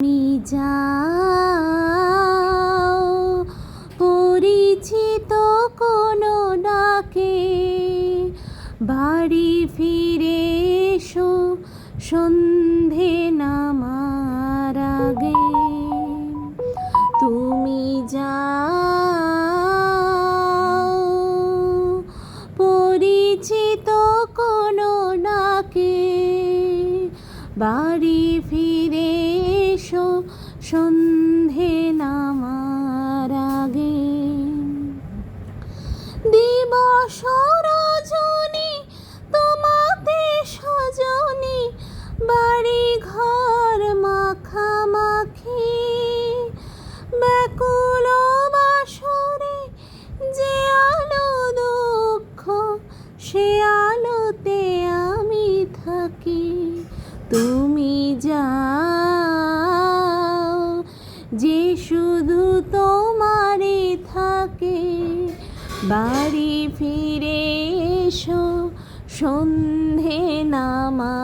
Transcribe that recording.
তুমি যাও পরিচিত কোনো ডাকে, বাড়ি ফিরে এসো সন্ধে নামার আগে। তুমি যাও পরিচিত কোনো ডাকে, বাড়ি ফিরে এসো সন্ধে নামার আগে। দিবস রজনী তোমাতে সজনী, বাড়ি ঘর মাখামাখি, ব্যাকুল বাসরে যে আলো দুঃখ, সে আলোতে আমি থাকি। তুমি যাও যে শুধু তোমারই থাকে, বাড়ি ফিরে এসো সন্ধে নামা